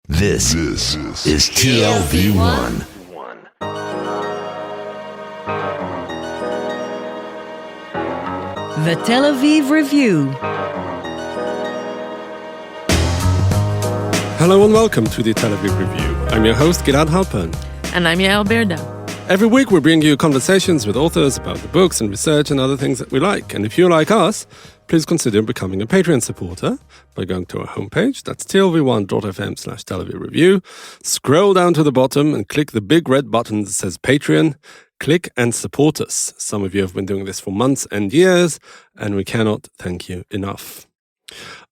This is TLV1. The Tel Aviv Review. Hello and welcome to the Tel Aviv Review. I'm your host, Gilad Halpern. And I'm Yael Berda. Every week we bring you conversations with authors about the books and research and other things that we like. And if you like us, please consider becoming a Patreon supporter by going to our homepage. That's tlv1.fm/Tel Aviv Review. Scroll down to the bottom and click the big red button that says Patreon. Click and support us. Some of you have been doing this for months and years, and we cannot thank you enough.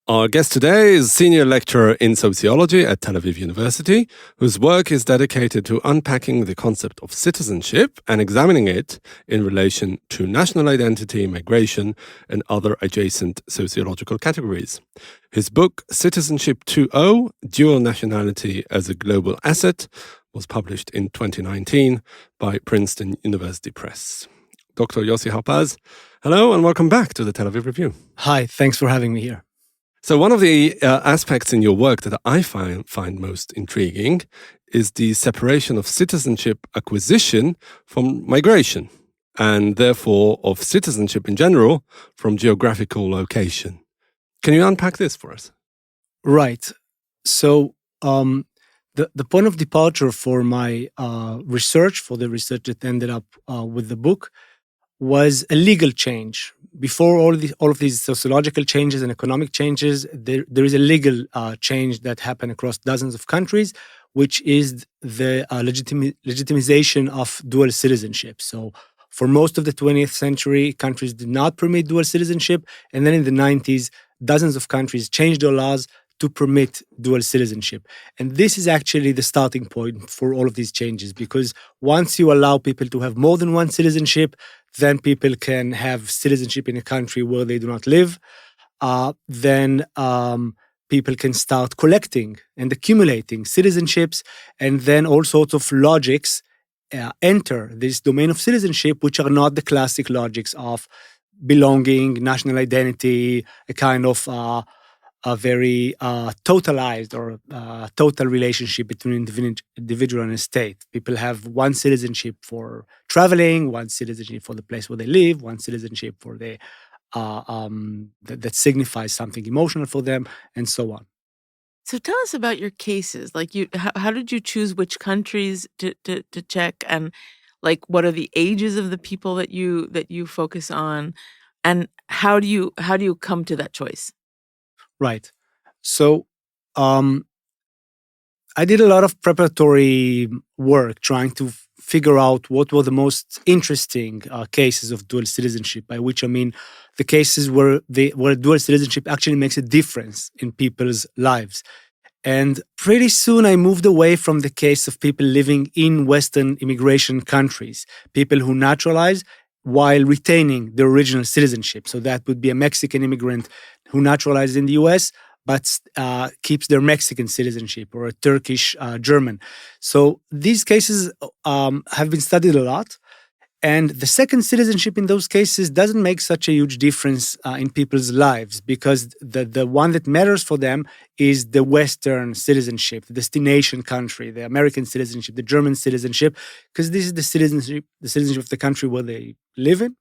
Our guest today is Senior Lecturer in Sociology at Tel Aviv University, whose work is dedicated to unpacking the concept of citizenship and examining it in relation to national identity, migration, and other adjacent sociological categories. His book, Citizenship 2.0, Dual Nationality as a Global Asset, was published in 2019 by Princeton University Press. Dr. Yossi Harpaz, hello and welcome back to the Tel Aviv Review. Hi, thanks for having me here. So one of the aspects in your work that I find most intriguing is the separation of citizenship acquisition from migration, and therefore of citizenship in general from geographical location. Can you unpack this for us? Right. So the point of departure for my research, for the research that ended up with the book, was a legal change. Before all of these sociological changes and economic changes, there is a legal change that happened across dozens of countries, which is the legitimization of dual citizenship. So for most of the 20th century, countries did not permit dual citizenship. And then in the 90s, dozens of countries changed their laws to permit dual citizenship. And this is actually the starting point for all of these changes, because once you allow people to have more than one citizenship, then people can have citizenship in a country where they do not live. Then people can start collecting and accumulating citizenships, and then all sorts of logics enter this domain of citizenship, which are not the classic logics of belonging, national identity, a kind of a very totalized or total relationship between individual and a state. People have one citizenship for traveling, one citizenship for the place where they live, one citizenship for the that signifies something emotional for them, and so on. So tell us about your cases. Like, how did you choose which countries to check, and like what are the ages of the people that you focus on, and how do you come to that choice? Right. So I did a lot of preparatory work trying to figure out what were the most interesting cases of dual citizenship, by which I mean the cases where dual citizenship actually makes a difference in people's lives. And pretty soon I moved away from the case of people living in Western immigration countries, people who naturalize while retaining their original citizenship. So that would be a Mexican immigrant who naturalized in the US, but keeps their Mexican citizenship, or a Turkish German. So these cases have been studied a lot. And the second citizenship in those cases doesn't make such a huge difference in people's lives, because the one that matters for them is the Western citizenship, the destination country, the American citizenship, the German citizenship, because this is the citizenship of the country where they live in,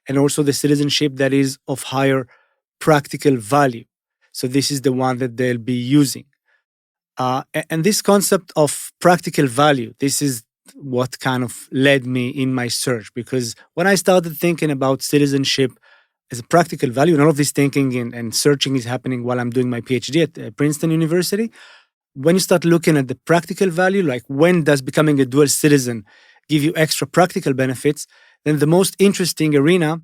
and also the citizenship that is of higher practical value. So this is the one that they'll be using. And this concept of practical value, this is what kind of led me in my search, because when I started thinking about citizenship as a practical value, and all of this thinking and searching is happening while I'm doing my PhD at Princeton University, when you start looking at the practical value, like when does becoming a dual citizen give you extra practical benefits, then the most interesting arena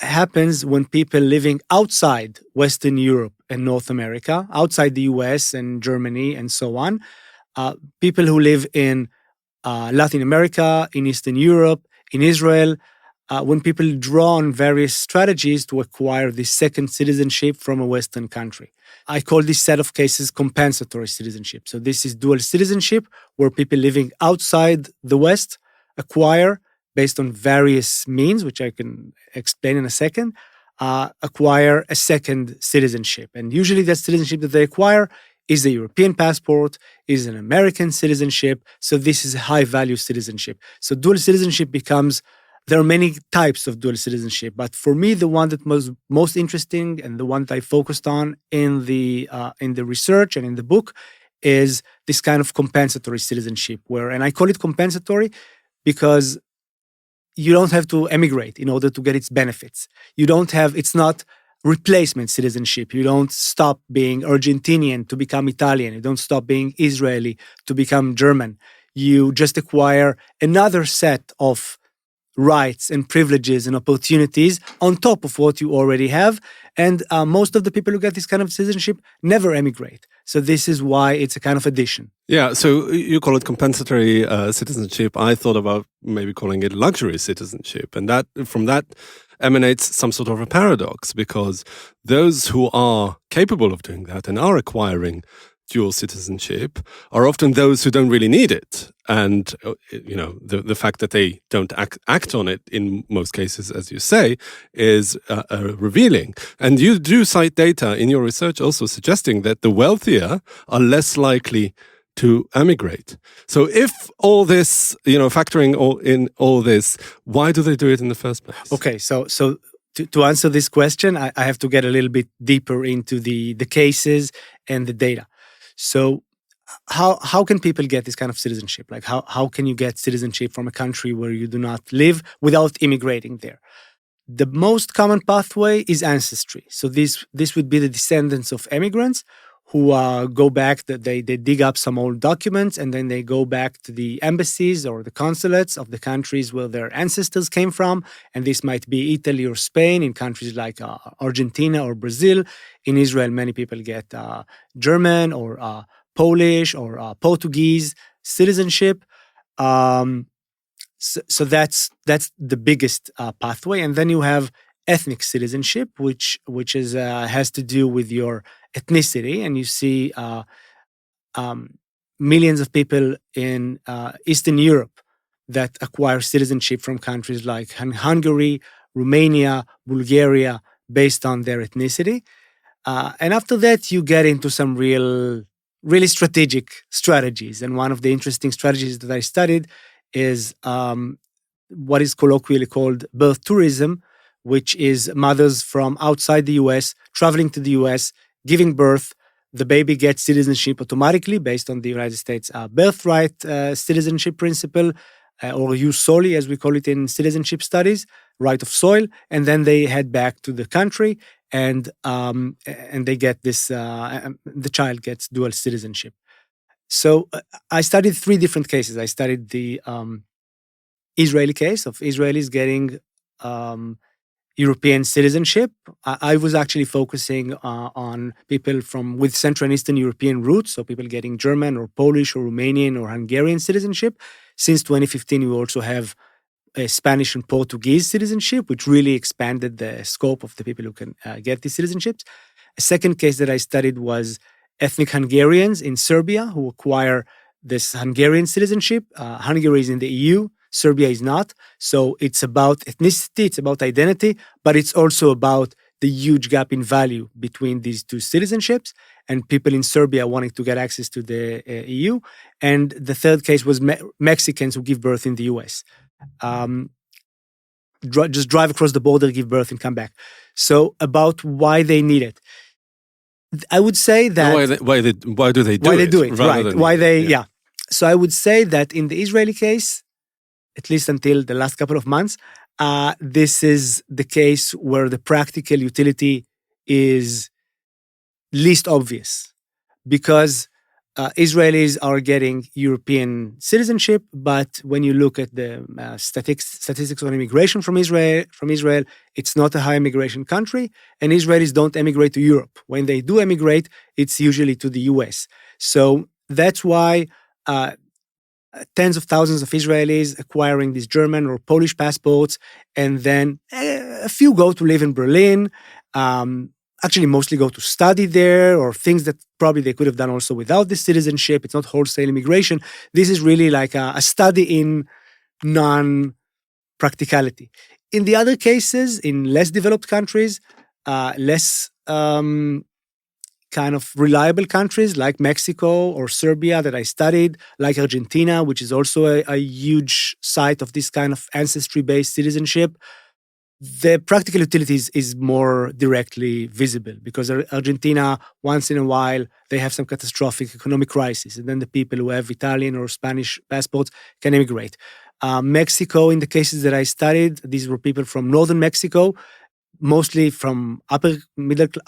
happens when people living outside Western Europe and North America, outside the US and Germany and so on, people who live in Latin America, in Eastern Europe, in Israel, when people draw on various strategies to acquire this second citizenship from a Western country. I call this set of cases compensatory citizenship. So this is dual citizenship, where people living outside the West acquire, based on various means, which I can explain in a second, acquire a second citizenship. And usually that citizenship that they acquire is a European passport, is an American citizenship. So this is a high-value citizenship. So dual citizenship becomes, there are many types of dual citizenship, but for me, the one that was most interesting and the one that I focused on in the research and in the book is this kind of compensatory citizenship, and I call it compensatory because you don't have to emigrate in order to get its benefits. It's not replacement citizenship. You don't stop being Argentinian to become Italian. You don't stop being Israeli to become German. You just acquire another set of rights and privileges and opportunities on top of what you already have. And most of the people who get this kind of citizenship never emigrate. So this is why it's a kind of addition. Yeah, so you call it compensatory citizenship. I thought about maybe calling it luxury citizenship. And that from that emanates some sort of a paradox, because those who are capable of doing that and are acquiring dual citizenship are often those who don't really need it. And, the fact that they don't act on it in most cases, as you say, is revealing. And you do cite data in your research also suggesting that the wealthier are less likely to emigrate. So if all this, factoring in all this, why do they do it in the first place? Okay, so to answer this question, I have to get a little bit deeper into the cases and the data. So how can people get this kind of citizenship? Like how can you get citizenship from a country where you do not live without immigrating there? The most common pathway is ancestry. So this would be the descendants of immigrants who go back, they dig up some old documents and then they go back to the embassies or the consulates of the countries where their ancestors came from. And this might be Italy or Spain, in countries like Argentina or Brazil. In Israel, many people get German or Polish or Portuguese citizenship. So that's the biggest pathway. And then you have ethnic citizenship, which is has to do with your ethnicity, and you see millions of people in Eastern Europe that acquire citizenship from countries like Hungary, Romania, Bulgaria, based on their ethnicity. And after that, you get into some really strategic strategies. And one of the interesting strategies that I studied is what is colloquially called birth tourism, which is mothers from outside the US traveling to the US, giving birth. The baby gets citizenship automatically based on the United States birthright citizenship principle, or jus soli, as we call it in citizenship studies, right of soil. And then they head back to the country, and they get this. The child gets dual citizenship. So I studied 3 different cases. I studied the Israeli case of Israelis getting European citizenship. I was actually focusing on people with Central and Eastern European roots, so people getting German or Polish or Romanian or Hungarian citizenship. Since 2015, we also have a Spanish and Portuguese citizenship, which really expanded the scope of the people who can get these citizenships. A second case that I studied was ethnic Hungarians in Serbia who acquire this Hungarian citizenship. Hungary is in the EU. Serbia is not. So it's about ethnicity, it's about identity, but it's also about the huge gap in value between these 2 citizenships and people in Serbia wanting to get access to the EU. And the third case was Mexicans who give birth in the US. Just drive across the border, give birth, and come back. So about why they need it. I would say that... Why do they do it? Right. So I would say that in the Israeli case, at least until the last couple of months, this is the case where the practical utility is least obvious, because Israelis are getting European citizenship, but when you look at the statistics on immigration from Israel, it's not a high immigration country, and Israelis don't emigrate to Europe. When they do emigrate, it's usually to the US. So that's why tens of thousands of Israelis acquiring these German or Polish passports, and then a few go to live in Berlin, actually mostly go to study there, or things that probably they could have done also without this citizenship. It's not wholesale immigration. This is really like a study in non-practicality. In the other cases, in less developed countries, less kind kind of reliable countries like Mexico or Serbia that I studied, like Argentina, which is also a huge site of this kind of ancestry-based citizenship, the practical utilities is more directly visible because Argentina, once in a while, they have some catastrophic economic crisis, and then the people who have Italian or Spanish passports can immigrate. Mexico, in the cases that I studied, these were people from northern Mexico, mostly from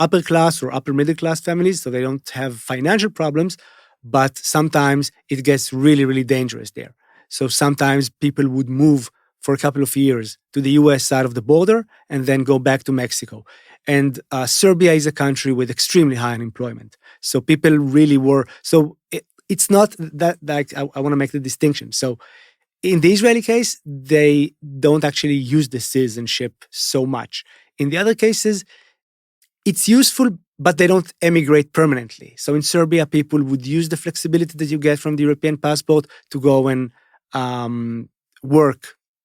upper class or upper middle class families, so they don't have financial problems, but sometimes it gets really, really dangerous there. So sometimes people would move for a couple of years to the US side of the border and then go back to Mexico. And Serbia is a country with extremely high unemployment. So people really were, so it's not that, like, I want to make the distinction. So in the Israeli case, they don't actually use the citizenship so much. In the other cases, it's useful, but they don't emigrate permanently. So in Serbia, people would use the flexibility that you get from the European passport to go and work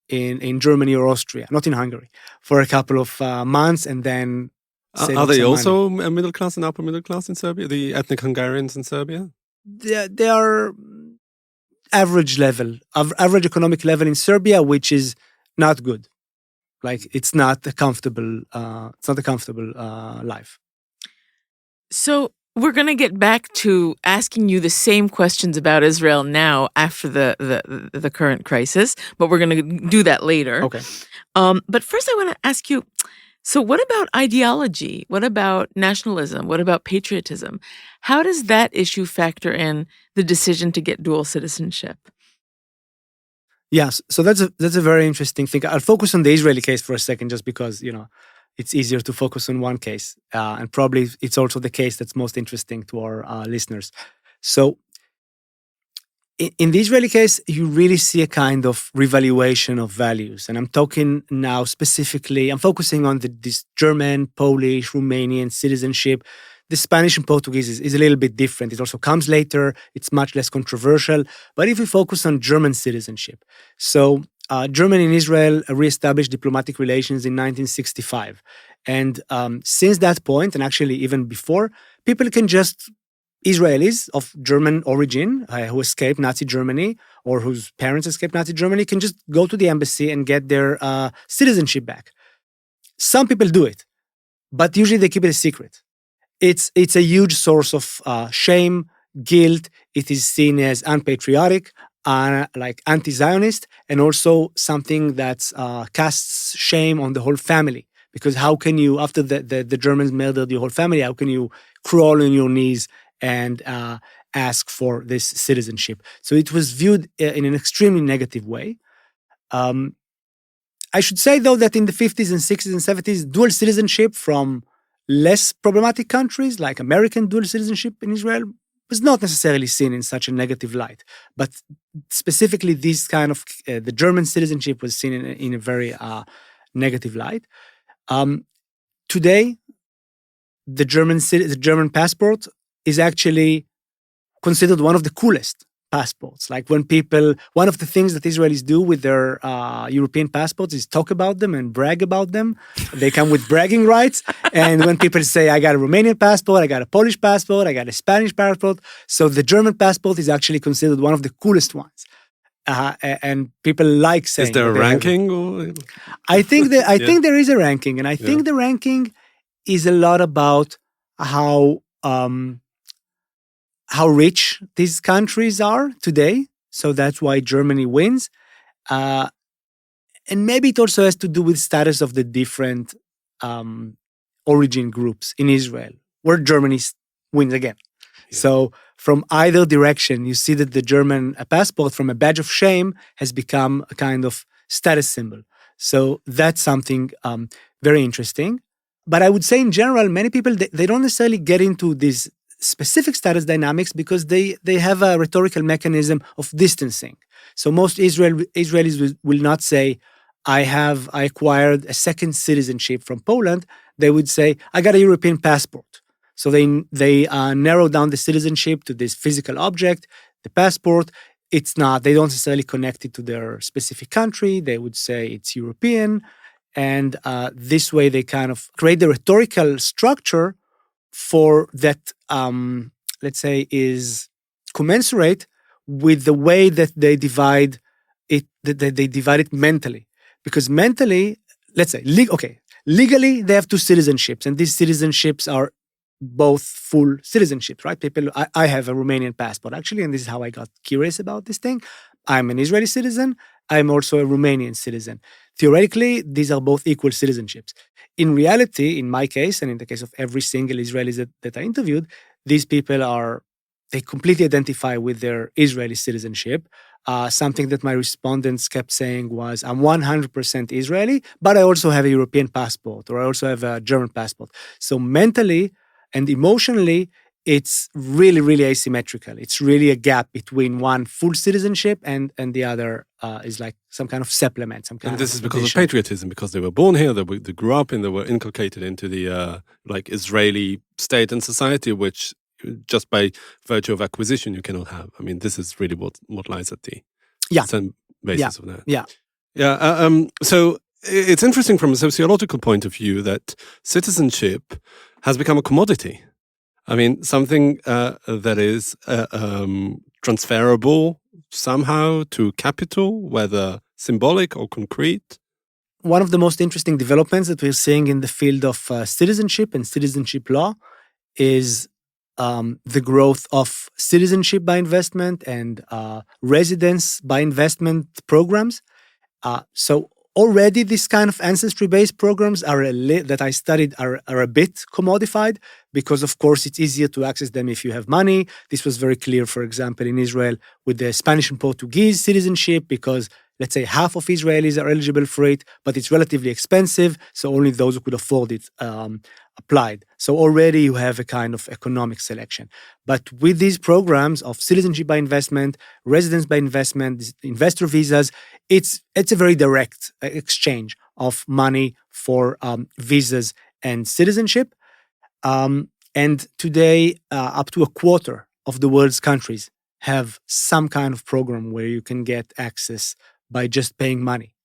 in Germany or Austria, not in Hungary, for a couple of months and then save Are up they some also money. middle class and upper middle class in Serbia? The ethnic Hungarians in Serbia? They are average level, average economic level in Serbia, which is not good. Like it's not a comfortable life. So we're going to get back to asking you the same questions about Israel now after the current crisis, but we're going to do that later. Okay. But first, I want to ask you. So, what about ideology? What about nationalism? What about patriotism? How does that issue factor in the decision to get dual citizenship? Yes, so that's a very interesting thing. I'll focus on the Israeli case for a second, just because it's easier to focus on one case, and probably it's also the case that's most interesting to our listeners. So, in the Israeli case, you really see a kind of revaluation of values, and I'm talking now specifically. I'm focusing on this German, Polish, Romanian citizenship. The Spanish and Portuguese is a little bit different. It also comes later. It's much less controversial. But if we focus on German citizenship, so Germany and Israel reestablished diplomatic relations in 1965. And since that point, and actually even before, people can just, Israelis of German origin who escaped Nazi Germany or whose parents escaped Nazi Germany can just go to the embassy and get their citizenship back. Some people do it, but usually they keep it a secret. It's a huge source of shame, guilt. It is seen as unpatriotic, like anti-Zionist, and also something that casts shame on the whole family. Because how can you, after the Germans murdered your whole family, how can you crawl on your knees and ask for this citizenship? So it was viewed in an extremely negative way. I should say, though, that in the 50s and 60s and 70s, dual citizenship from less problematic countries, like American dual citizenship in Israel, was not necessarily seen in such a negative light. But specifically, this kind of, the German citizenship was seen in a very negative light. Today, the German passport is actually considered one of the coolest passports. Like when people, one of the things that Israelis do with their European passports is talk about them and brag about them. They come with bragging rights. And when people say, I got a Romanian passport, I got a Polish passport, I got a Spanish passport. So the German passport is actually considered one of the coolest ones. And people like saying. Is there a ranking? Or? I think there is a ranking. And I think the ranking is a lot about how rich these countries are today. So that's why Germany wins. And maybe it also has to do with status of the different origin groups in Israel, where Germany wins again. Yeah. So from either direction, you see that the German passport, from a badge of shame, has become a kind of status symbol. So that's something very interesting. But I would say in general, many people, they don't necessarily get into these specific status dynamics because they have a rhetorical mechanism of distancing. So most Israelis will not say, I acquired a second citizenship from Poland. They would say, I got a European passport. So they narrow down the citizenship to this physical object, the passport. They don't necessarily connect it to their specific country. They would say it's European. And this way they kind of create the rhetorical structure for that let's say, is commensurate with the way that they divide it, that they divide it mentally. Because mentally, let's say, legally, they have two citizenships, and these citizenships are both full citizenships, right? I have a Romanian passport, actually, and this is how I got curious about this thing. I'm an Israeli citizen. I'm also a Romanian citizen. Theoretically, these are both equal citizenships. In reality, in my case, and in the case of every single Israeli that I interviewed, these people they completely identify with their Israeli citizenship. Something that my respondents kept saying was, I'm 100% Israeli, but I also have a European passport, or I also have a German passport. So mentally and emotionally, it's really, really asymmetrical. It's really a gap between one full citizenship and the other is like some kind of supplement. And this is because of patriotism, because they were born here, they grew up and they were inculcated into the Israeli state and society, which just by virtue of acquisition you cannot have. I mean, this is really what lies at the basis of that. So it's interesting from a sociological point of view that citizenship has become a commodity. I mean, something that is transferable somehow to capital, whether symbolic or concrete. One of the most interesting developments that we're seeing in the field of citizenship and citizenship law is the growth of citizenship by investment and residence by investment programs. So already these kind of ancestry-based programs that I studied are a bit commodified because, of course, it's easier to access them if you have money. This was very clear, for example, in Israel with the Spanish and Portuguese citizenship because, let's say, half of Israelis are eligible for it, but it's relatively expensive, so only those who could afford it applied. So already you have a kind of economic selection. But with these programs of citizenship by investment, residence by investment, investor visas, it's a very direct exchange of money for visas and citizenship. And today, up to a quarter of the world's countries have some kind of program where you can get access by just paying money.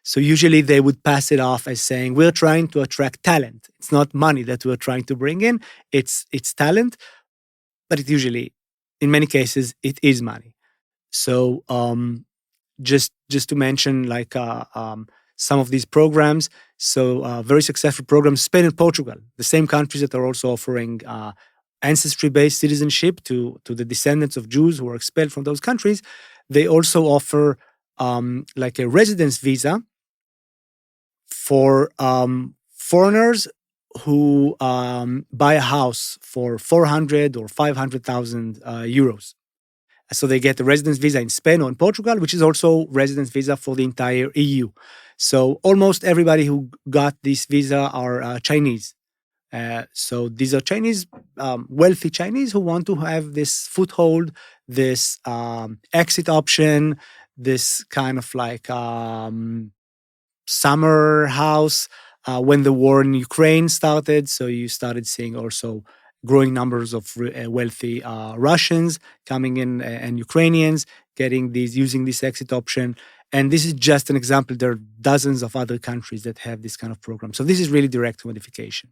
So usually they would pass it off as saying, we're trying to attract talent. It's not money that we're trying to bring in, it's talent. But it usually, in many cases, it is money. So just to mention some of these programs, so very successful programs, Spain and Portugal, the same countries that are also offering ancestry-based citizenship to the descendants of Jews who were expelled from those countries, they also offer like a residence visa for foreigners who buy a house for 400 or 500,000 euros. So they get a residence visa in Spain or in Portugal, which is also residence visa for the entire EU. So almost everybody who got this visa are Chinese. So these are Chinese, wealthy Chinese who want to have this foothold, this exit option, this kind of like summer house when the war in Ukraine started. So you started seeing also growing numbers of wealthy Russians coming in and Ukrainians using this exit option. And this is just an example. There are dozens of other countries that have this kind of program. So this is really direct commodification.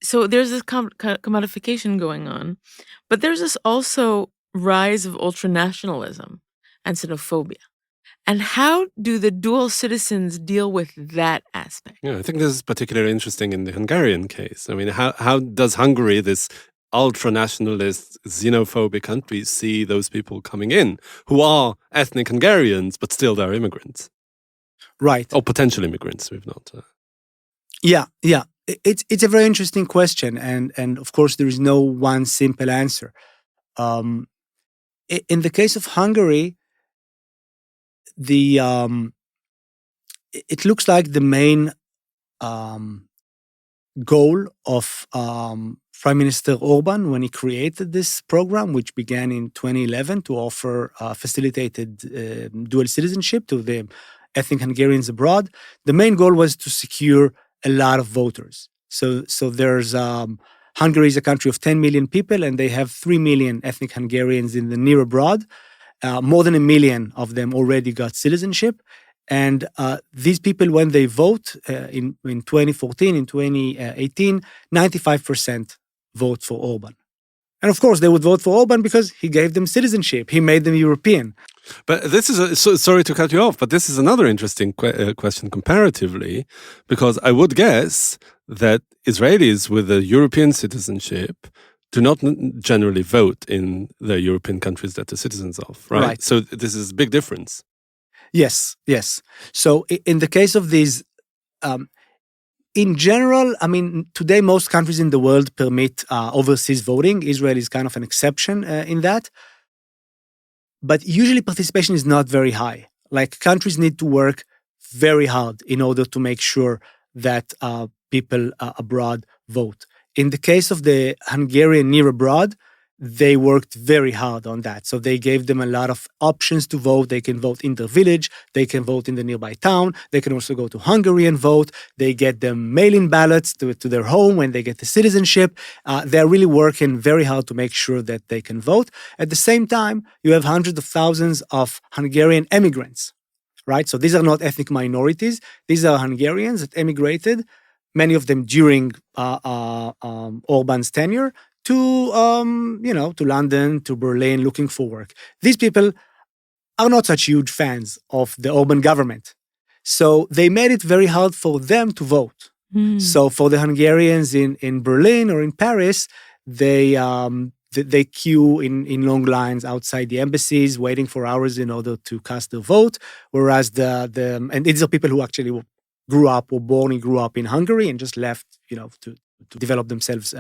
So there's this commodification going on, but there's this also rise of ultranationalism and xenophobia. And how do the dual citizens deal with that aspect? Yeah, I think this is particularly interesting in the Hungarian case. I mean, how does Hungary, this ultra-nationalist, xenophobic country, see those people coming in who are ethnic Hungarians, but still they're immigrants? Right. Or potential immigrants, we've not. Yeah. It's a very interesting question. And of course, there is no one simple answer. In the case of Hungary, it looks like the main goal of Prime Minister Orban when he created this program, which began in 2011 to offer facilitated dual citizenship to the ethnic Hungarians abroad, the main goal was to secure a lot of voters. So there's Hungary is a country of 10 million people, and they have 3 million ethnic Hungarians in the near abroad. More than 1 million of them already got citizenship. And these people, when they vote in 2014, in 2018, 95% vote for Orban. And of course, they would vote for Orban because he gave them citizenship. He made them European. But this is sorry to cut you off, but this is another interesting question comparatively, because I would guess that Israelis with a European citizenship do not generally vote in the European countries that they're citizens of, right? Right. So this is a big difference. Yes, yes. So in the case of these, in general, I mean, today most countries in the world permit overseas voting. Israel is kind of an exception in that. But usually participation is not very high. Like countries need to work very hard in order to make sure that people abroad vote. In the case of the Hungarian near abroad, they worked very hard on that. So they gave them a lot of options to vote. They can vote in their village. They can vote in the nearby town. They can also go to Hungary and vote. They get them mail-in ballots to their home when they get the citizenship. They're really working very hard to make sure that they can vote. At the same time, you have hundreds of thousands of Hungarian immigrants, right? So these are not ethnic minorities. These are Hungarians that emigrated, many of them during Orban's tenure, to to London, to Berlin, looking for work. These people are not such huge fans of the Orban government, so they made it very hard for them to vote. So for the Hungarians in Berlin or in Paris, they queue in long lines outside the embassies, waiting for hours in order to cast their vote. Whereas and these are people who actually grew up or born and grew up in Hungary and just left, to develop themselves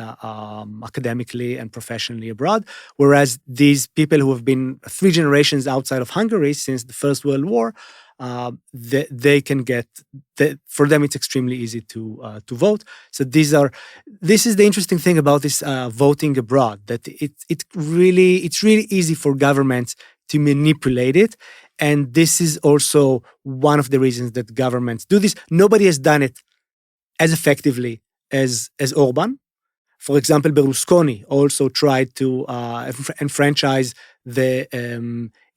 academically and professionally abroad. Whereas these people who have been 3 generations outside of Hungary since the First World War, they can get, for them it's extremely easy to vote. So this is the interesting thing about this voting abroad, that it's really easy for governments to manipulate it. And this is also one of the reasons that governments do this. Nobody has done it as effectively as Orban. For example, Berlusconi also tried to enfranchise the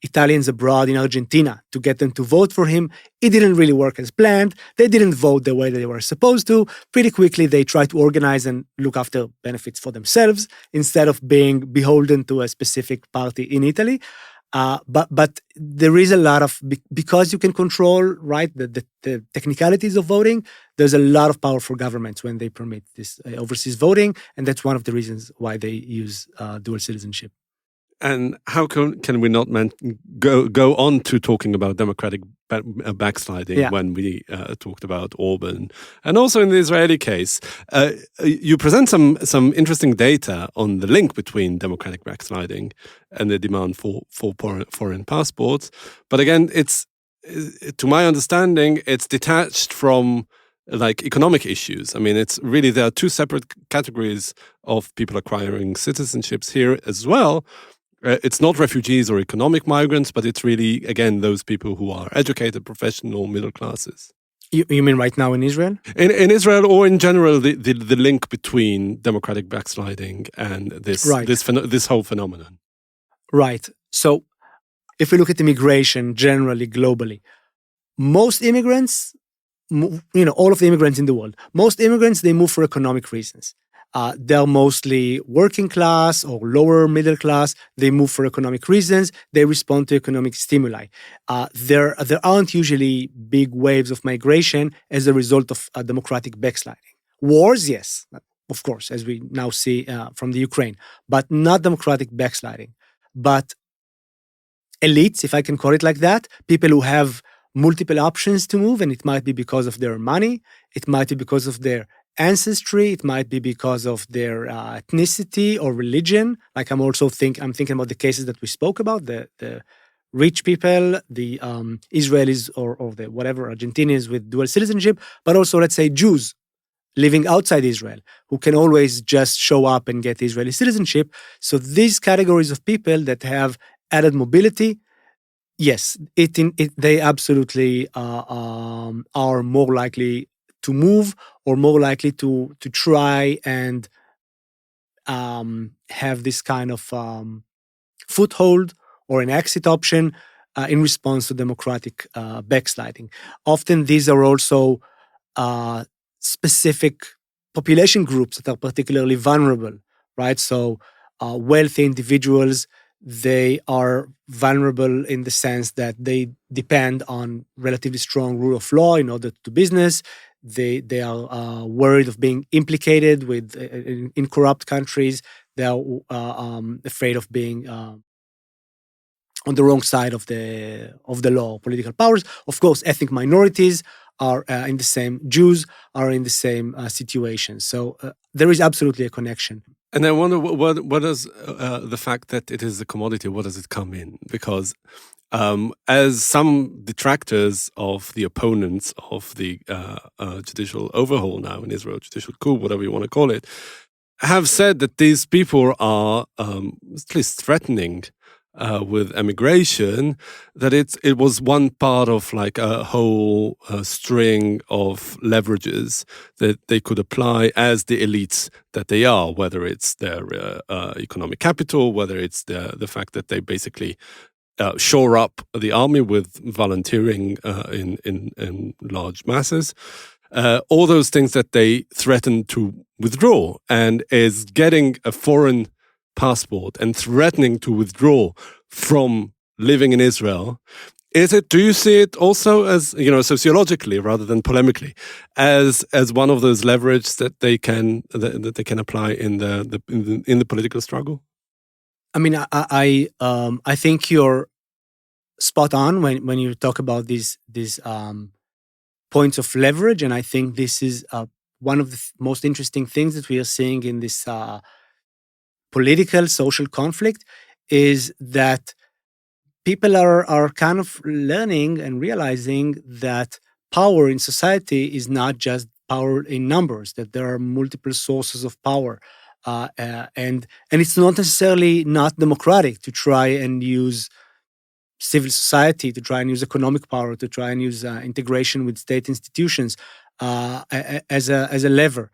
Italians abroad in Argentina to get them to vote for him. It didn't really work as planned. They didn't vote the way they were supposed to. Pretty quickly, they tried to organize and look after benefits for themselves instead of being beholden to a specific party in Italy. But there is a lot of, because you can control, right, the technicalities of voting, there's a lot of power for governments when they permit this overseas voting. And that's one of the reasons why they use dual citizenship. And how can we not go on to talking about democratic backsliding when we talked about Orban, and also in the Israeli case, you present some interesting data on the link between democratic backsliding and the demand for foreign passports. But again, it's, to my understanding, it's detached from like economic issues. I mean, it's really, there are 2 separate categories of people acquiring citizenships here as well. It's not refugees or economic migrants, but it's really, again, those people who are educated, professional, middle classes. You mean right now in Israel? In Israel, or in general, the link between democratic backsliding and this whole phenomenon. Right. So if we look at immigration generally, globally, most immigrants, all of the immigrants in the world, most immigrants, they move for economic reasons. They're mostly working class or lower middle class. They move for economic reasons. They respond to economic stimuli. There aren't usually big waves of migration as a result of democratic backsliding. Wars, yes, of course, as we now see from the Ukraine, but not democratic backsliding. But elites, if I can call it like that, people who have multiple options to move, and it might be because of their money, it might be because of their ancestry, it might be because of their ethnicity or religion. Like I'm thinking about the cases that we spoke about, the rich people, the Israelis or the whatever, Argentinians with dual citizenship, but also, let's say, Jews living outside Israel who can always just show up and get Israeli citizenship. So these categories of people that have added mobility, yes, they absolutely are more likely to move, or more likely to try and have this kind of foothold or an exit option in response to democratic backsliding. Often these are also specific population groups that are particularly vulnerable, right? So wealthy individuals, they are vulnerable in the sense that they depend on relatively strong rule of law in order to do business. They are worried of being implicated with in corrupt countries. They are afraid of being on the wrong side of the law, political powers. Of course, ethnic minorities are in the same. Jews are in the same situation. So there is absolutely a connection. And I wonder what does the fact that it is a commodity, what does it come in? Because as some detractors of the opponents of the judicial overhaul now in Israel, judicial coup, whatever you want to call it, have said that these people are at least threatening with emigration, that it was one part of like a whole string of leverages that they could apply as the elites that they are, whether it's their economic capital, whether it's the fact that they basically shore up the army with volunteering in large masses. All those things that they threaten to withdraw, and is getting a foreign passport and threatening to withdraw from living in Israel. Do you see it also as, sociologically rather than polemically, as one of those leverage that they can apply in the political struggle? I mean, I think you're spot on when you talk about these points of leverage, and I think this is one of the most interesting things that we are seeing in this political social conflict is that people are kind of learning and realizing that power in society is not just power in numbers, that there are multiple sources of power. And it's not necessarily not democratic to try and use civil society, to try and use economic power, to try and use integration with state institutions as a lever.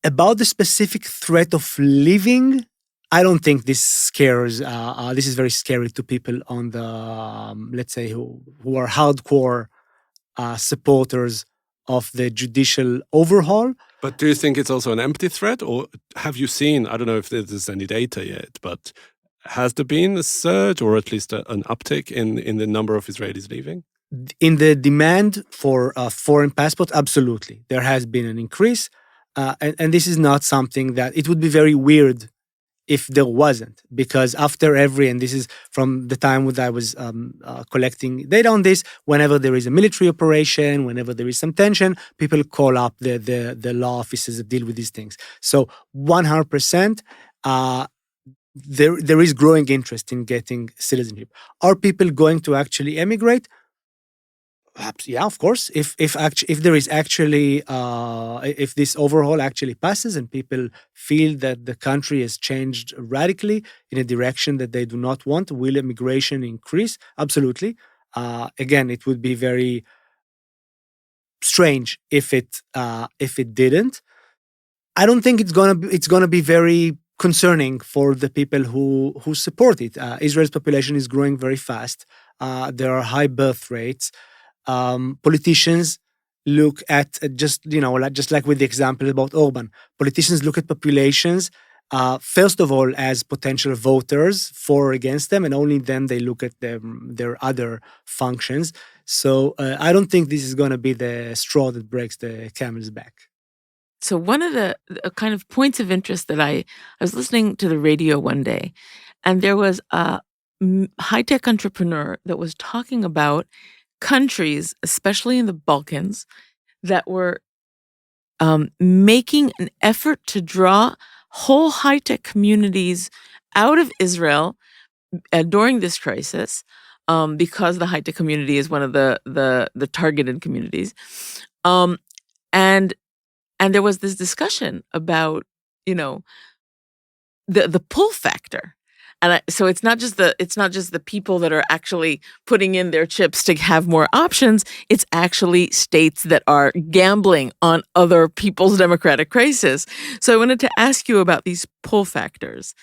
About the specific threat of leaving, I don't think this scares. This is very scary to people on the let's say who are hardcore supporters of the judicial overhaul. But do you think it's also an empty threat, or have you seen? I don't know if there's any data yet, but has there been a surge or at least an uptick in the number of Israelis leaving? In the demand for foreign passports, absolutely, there has been an increase. And this is not something that it would be very weird if there wasn't, because after and this is from the time when I was collecting data on this, whenever there is a military operation, whenever there is some tension, people call up the law offices that deal with these things. So 100%, there is growing interest in getting citizenship. Are people going to actually emigrate? Perhaps, yeah, of course. If there is actually if this overhaul actually passes and people feel that the country has changed radically in a direction that they do not want, will immigration increase? Absolutely. Again, it would be very strange if it didn't. I don't think it's gonna be very concerning for the people who support it. Israel's population is growing very fast. There are high birth rates. Politicians look at just like with the example about Orban. Politicians look at populations first of all as potential voters for or against them, and only then they look at their other functions. So I don't think this is going to be the straw that breaks the camel's back. So one of the kind of points of interest that I was listening to the radio one day, and there was a high-tech entrepreneur that was talking about countries, especially in the Balkans, that were making an effort to draw whole high-tech communities out of Israel during this crisis, because the high-tech community is one of the targeted communities, and there was this discussion about the pull factor. And so it's not just the people that are actually putting in their chips to have more options. It's actually states that are gambling on other people's democratic crisis. So I wanted to ask you about these pull factors.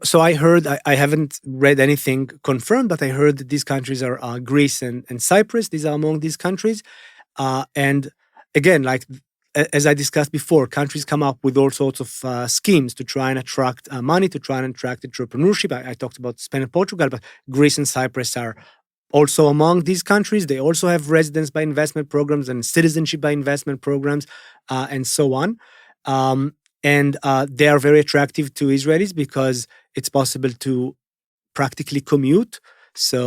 So I heard, I haven't read anything confirmed, but I heard that these countries are Greece and Cyprus. These are among these countries. And again, like as I discussed before, countries come up with all sorts of schemes to try and attract money, to try and attract entrepreneurship. I talked about Spain and Portugal, but Greece and Cyprus are also among these countries. They also have residence by investment programs and citizenship by investment programs, and so on. And they are very attractive to Israelis because it's possible to practically commute. So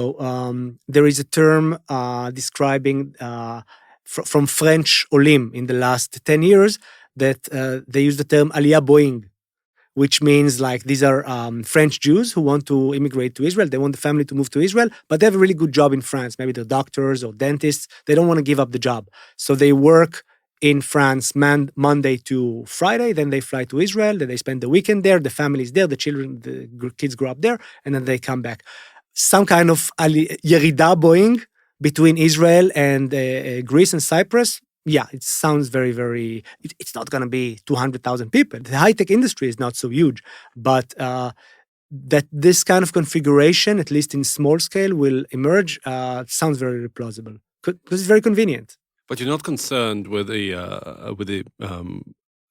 there is a term describing from French olim in the last 10 years that they use the term aliyah boing, which means like these are French Jews who want to immigrate to Israel. They want the family to move to Israel, but they have a really good job in France. Maybe they're doctors or dentists. They don't want to give up the job. So they work in France Monday to Friday, then they fly to Israel, then they spend the weekend there, the family is there, the kids grow up there, and then they come back. Some kind of yerida boing between Israel and Greece and Cyprus. Yeah, it sounds very, very, it's not going to be 200,000 people. The high-tech industry is not so huge, but that this kind of configuration, at least in small scale, will emerge, sounds very plausible because it's very convenient. But you're not concerned with the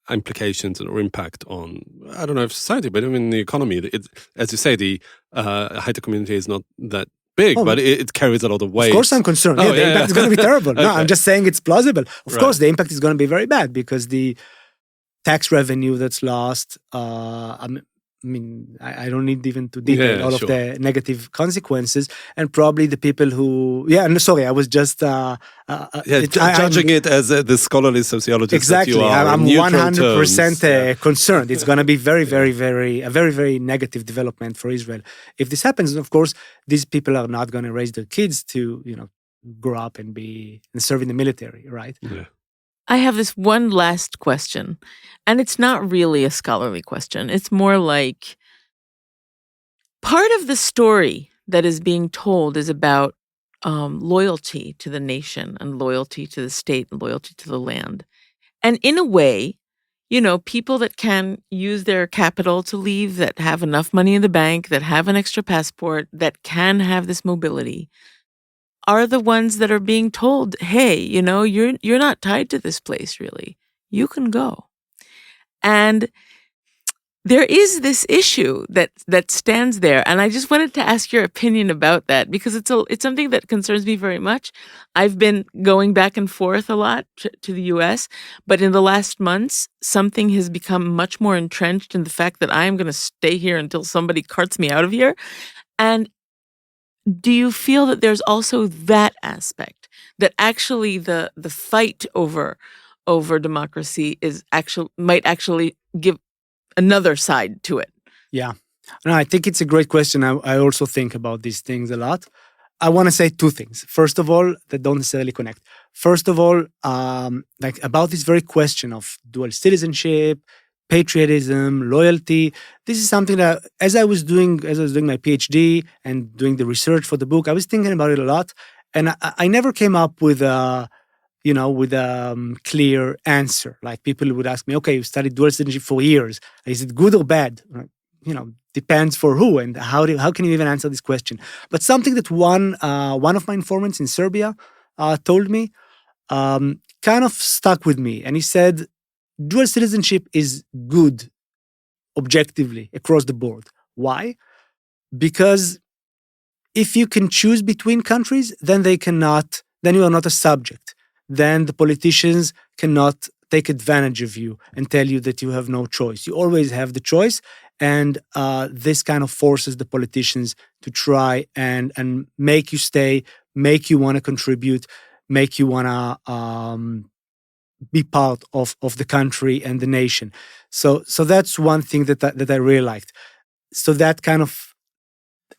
implications or impact on, I don't know if society, but even the economy. As you say, the high-tech community is not that big, but it carries a lot of weight. Of course I'm concerned. The impact is going to be terrible. No, I'm just saying it's plausible. Of course, the impact is going to be very bad because the tax revenue that's lost, I don't need even to detail all of the negative consequences, and probably the people who, I was just judging it as the scholarly sociologist. Exactly, that you are, I'm 100% concerned. It's going to be a very, very negative development for Israel if this happens. And of course, these people are not going to raise their kids to grow up and serve in the military, right? Yeah. I have this one last question, and it's not really a scholarly question. It's more like part of the story that is being told is about loyalty to the nation and loyalty to the state and loyalty to the land. And in a way, people that can use their capital to leave, that have enough money in the bank, that have an extra passport, that can have this mobility, are the ones that are being told, hey, you're not tied to this place, really. You can go. And there is this issue that stands there. And I just wanted to ask your opinion about that because it's something that concerns me very much. I've been going back and forth a lot to the US, but in the last months, something has become much more entrenched in the fact that I am going to stay here until somebody carts me out of here. And do you feel that there's also that aspect, that actually the fight over democracy might actually give another side to it? Yeah. No, I think it's a great question. I also think about these things a lot. I want to say two things. First of all, that don't necessarily connect. First of all, about this very question of dual citizenship, patriotism, loyalty. This is something that, as I was doing my PhD and doing the research for the book, I was thinking about it a lot, and I never came up with a clear answer. Like people would ask me, "Okay, you studied dual citizenship for years. Is it good or bad?" Depends for who and how can you even answer this question? But something that one of my informants in Serbia told me kind of stuck with me, and he said, dual citizenship is good objectively across the board. Why? Because if you can choose between countries, then you are not a subject. Then the politicians cannot take advantage of you and tell you that you have no choice. You always have the choice. And this kind of forces the politicians to try and make you stay, make you want to contribute, make you want to be part of the country and the nation. So that's one thing that I really liked. So that kind of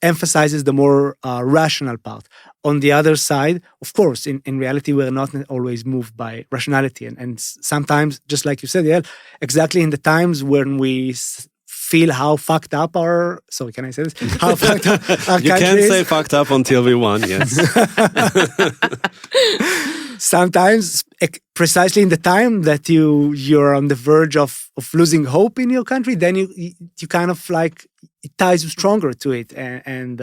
emphasizes the more rational part. On the other side, of course, in reality, we're not always moved by rationality. And sometimes, just like you said, exactly in the times when we feel how fucked up can I say this? How fucked up our you country can't is. say fucked up until we won, yes. Sometimes, precisely in the time that you're on the verge of losing hope in your country, then you kind of like, it ties you stronger to it, and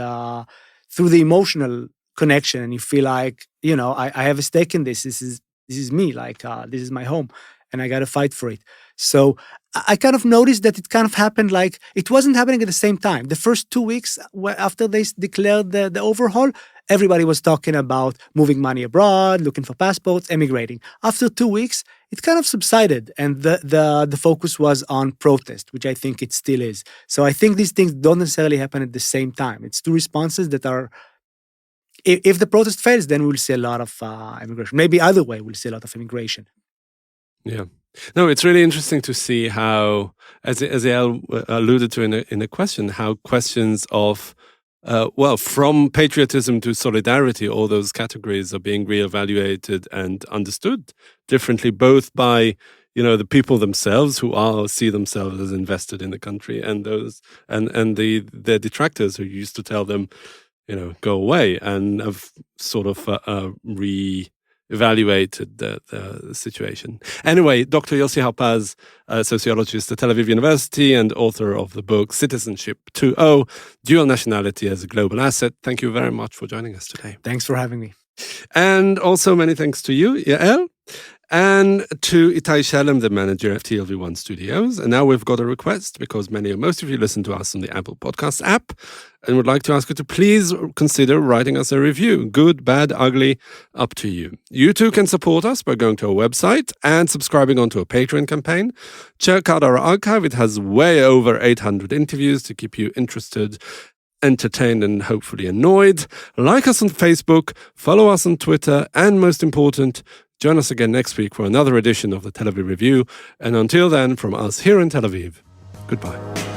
through the emotional connection, and you feel like, I have a stake in this. This is me, like this is my home, and I got to fight for it. So I kind of noticed that it kind of happened like it wasn't happening at the same time. The first 2 weeks after they declared the overhaul, everybody was talking about moving money abroad, looking for passports, emigrating. After 2 weeks, it kind of subsided, and the focus was on protest, which I think it still is. So I think these things don't necessarily happen at the same time. It's two responses that are. If the protest fails, then we'll see a lot of immigration. Maybe either way, we'll see a lot of immigration. Yeah. No, it's really interesting to see how, as Eyal alluded to in a question, how questions of, from patriotism to solidarity, all those categories are being reevaluated and understood differently, both by the people themselves who see themselves as invested in the country, and their detractors who used to tell them, go away, and have sort of re-evaluated the situation. Anyway, Dr. Yossi Harpaz, sociologist at Tel Aviv University and author of the book Citizenship 2.0, Dual Nationality as a Global Asset. Thank you very much for joining us today. Thanks for having me. And also many thanks to you, Yael, and to Itai Shalem, the manager of TLV1 Studios. And now we've got a request, because most of you listen to us on the Apple Podcasts app, and would like to ask you to please consider writing us a review. Good, bad, ugly, up to you. You too can support us by going to our website and subscribing onto a Patreon campaign. Check out our archive. It has way over 800 interviews to keep you interested, entertained, and hopefully annoyed. Like us on Facebook, follow us on Twitter, and most important, join us again next week for another edition of the Tel Aviv Review. And until then, from us here in Tel Aviv, goodbye.